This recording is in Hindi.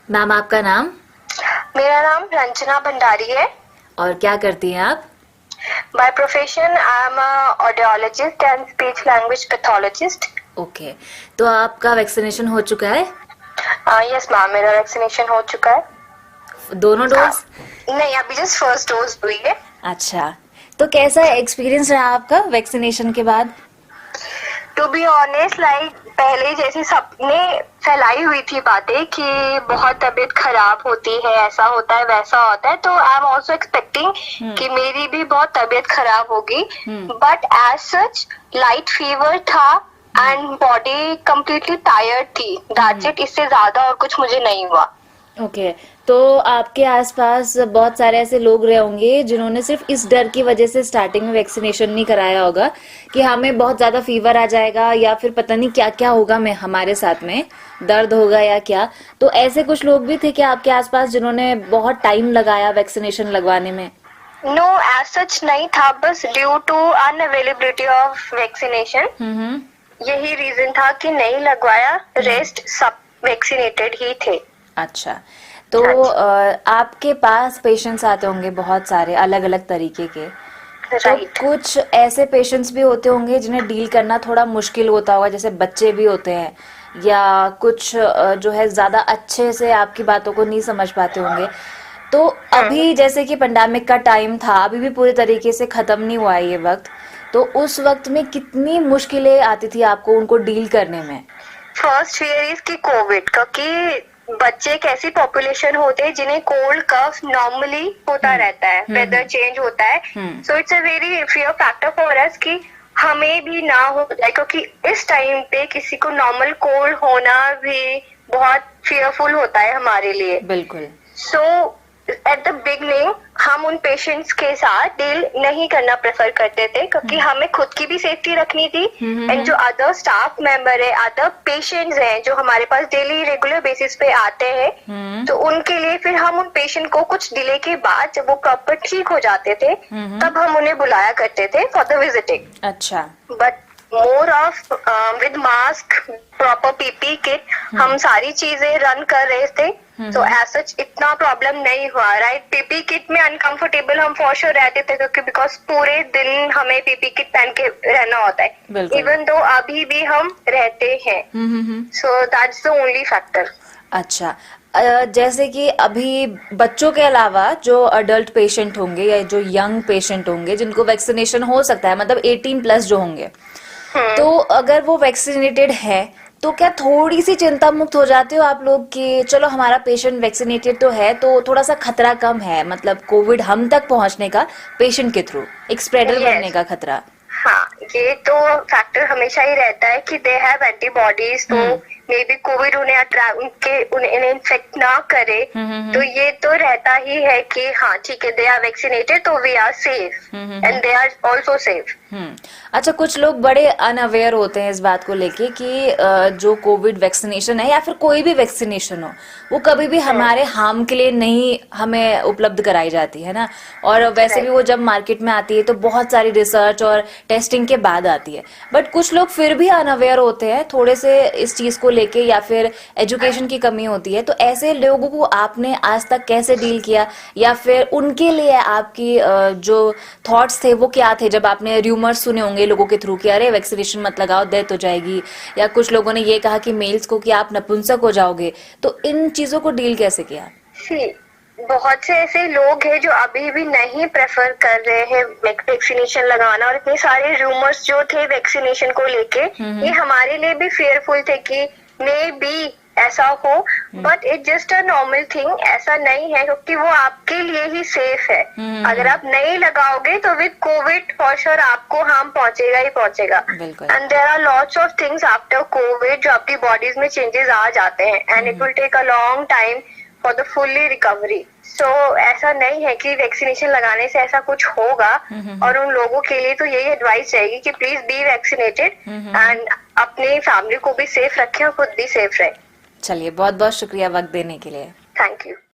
मैम आपका नाम मेरा नाम रंजना भंडारी है। और क्या करती हैं आप? By profession I am audiologist and speech language pathologist. Okay, तो आपका वैक्सीनेशन हो चुका है? यस मैम, मेरा वैक्सीनेशन हो चुका है। दोनों डोज? नहीं, अभी जस्ट फर्स्ट डोज हुई है। अच्छा, तो कैसा एक्सपीरियंस रहा आपका वैक्सीनेशन के बाद? टू बी ऑनेस्ट, लाइक पहले जैसी सबने फैलाई हुई थी बातें कि बहुत तबीयत खराब होती है, ऐसा होता है वैसा होता है, तो आई एम ऑल्सो एक्सपेक्टिंग कि मेरी भी बहुत तबीयत खराब होगी। But as such light fever था एंड बॉडी कम्प्लीटली टायर्ड थी। दैट्स इट, इससे ज्यादा और कुछ मुझे नहीं हुआ। ओके, तो आपके आसपास बहुत सारे ऐसे लोग रहे होंगे जिन्होंने सिर्फ इस डर की वजह से स्टार्टिंग में वैक्सीनेशन नहीं कराया होगा कि हमें बहुत ज्यादा फीवर आ जाएगा या फिर पता नहीं क्या क्या होगा, में हमारे साथ में दर्द होगा या क्या। तो ऐसे कुछ लोग भी थे क्या आपके आसपास जिन्होंने बहुत टाइम लगाया वैक्सीनेशन लगवाने में? नो, एज सच नहीं था, बस due to unavailability of vaccination यही रीजन था कि नहीं लगवाया। रेस्ट सब वैक्सीनेटेड ही थे। अच्छा, तो आपके पास पेशेंट्स आते होंगे बहुत सारे अलग अलग तरीके के। तो कुछ ऐसे पेशेंट्स भी होते होंगे जिन्हें डील करना थोड़ा मुश्किल होता होगा, जैसे बच्चे भी होते हैं, या कुछ जो है ज्यादा अच्छे से आपकी बातों को नहीं समझ पाते होंगे। तो अभी जैसे कि पेंडेमिक का टाइम था, अभी भी पूरे तरीके से खत्म नहीं हुआ है ये वक्त, तो उस वक्त में कितनी मुश्किलें आती थी आपको उनको डील करने में? फर्स्ट फियर इज की कोविड, क्योंकि बच्चे एक ऐसी पॉपुलेशन होते हैं जिन्हें कोल्ड कफ नॉर्मली होता रहता है, वेदर चेंज होता है। So it's a very fear factor for us कि हमें भी ना हो जाए, क्योंकि इस टाइम पे किसी को नॉर्मल कोल्ड होना भी बहुत फियरफुल होता है हमारे लिए। बिल्कुल। सो एट द बिगनिंग हम उन पेशेंट्स के साथ डील नहीं करना प्रेफर करते थे, क्योंकि हमें खुद की भी सेफ्टी रखनी थी एंड जो अदर स्टाफ मेंबर है, अदर पेशेंट्स हैं जो हमारे पास डेली रेगुलर बेसिस पे आते हैं, तो उनके लिए फिर हम उन पेशेंट को कुछ डिले के बाद जब वो प्रॉपर ठीक हो जाते थे तब हम उन्हें बुलाया करते थे फॉर द विजिटिंग। अच्छा, but more of with mask, proper PP kit, हम सारी चीजें रन कर रहे थे, तो एज सच इतना प्रॉब्लम नहीं हुआ। राइट, पीपी किट में अनकंफर्टेबल हम फॉर श्योर रहते थे, क्योंकि बिकॉज पूरे दिन हमें पीपी किट पहन के रहना होता है, इवन दो अभी भी हम रहते हैं। So that's the only factor. अच्छा, जैसे कि अभी बच्चों के अलावा जो अडल्ट पेशेंट होंगे या जो यंग पेशेंट होंगे जिनको वैक्सीनेशन हो सकता है, मतलब 18+ जो होंगे, तो अगर वो वैक्सीनेटेड है तो क्या थोड़ी सी चिंता मुक्त हो जाते हो आप लोग कि चलो हमारा पेशेंट वैक्सीनेटेड तो है तो थोड़ा सा खतरा कम है, मतलब कोविड हम तक पहुंचने का पेशेंट के थ्रू एक स्प्रेडर बनने का खतरा? हाँ, ये तो फैक्टर हमेशा ही रहता है कि दे हैव एंटीबॉडीज, तो मे बी कोविड उन्हें इन्फेक्ट ना करे। तो ये तो रहता ही है कि हाँ ठीक है, दे आर वैक्सीनेटेड तो we are safe and they are also safe. अच्छा, कुछ लोग बड़े अनअवेयर होते हैं इस बात को लेके कि जो कोविड वैक्सीनेशन है या फिर कोई भी वैक्सीनेशन हो वो कभी भी हमारे हार्म के लिए नहीं हमें उपलब्ध कराई जाती है ना, और वैसे भी वो जब मार्केट में आती है तो बहुत सारी रिसर्च और टेस्टिंग के बाद आती है। बट कुछ लोग फिर भी अनअवेयर होते हैं थोड़े से इस चीज को लेके, या फिर एजुकेशन की कमी होती है, तो ऐसे लोगों को आपने आज तक कैसे डील किया, या फिर उनके लिए आपकी जो थॉट्स थे वो क्या थे जब आपने र्यूमर्स सुने होंगे लोगों के थ्रू कि अरे वैक्सीनेशन मत लगाओ, डेथ हो जाएगी, या कुछ लोगों ने ये कहा कि मेल्स को कि आप नपुंसक हो जाओगे, तो इन चीजों को डील कैसे किया? बहुत से ऐसे लोग हैं जो अभी भी नहीं प्रेफर कर रहे हैं वैक्सीनेशन लगाना, और इतने सारे रूमर्स जो थे वैक्सीनेशन को लेके ये हमारे लिए भी फेयरफुल थे कि मे बी ऐसा हो, but it just a normal thing. ऐसा नहीं है, क्योंकि वो आपके लिए ही सेफ है। अगर आप नहीं लगाओगे तो विद कोविड फॉर श्योर आपको हार्म पहुंचेगा ही पहुंचेगा, and there are lots of things after COVID जो आपकी बॉडीज में चेंजेस आ जाते हैं, and it will take a long time for the fully recovery. So ऐसा नहीं है कि वैक्सीनेशन लगाने से ऐसा कुछ होगा, और उन लोगों के लिए तो यही एडवाइस रहेगी कि प्लीज बी वैक्सीनेटेड एंड अपनी फैमिली को भी सेफ रखें और खुद भी सेफ रहे। चलिए, बहुत बहुत शुक्रिया वक्त देने के लिए। Thank you.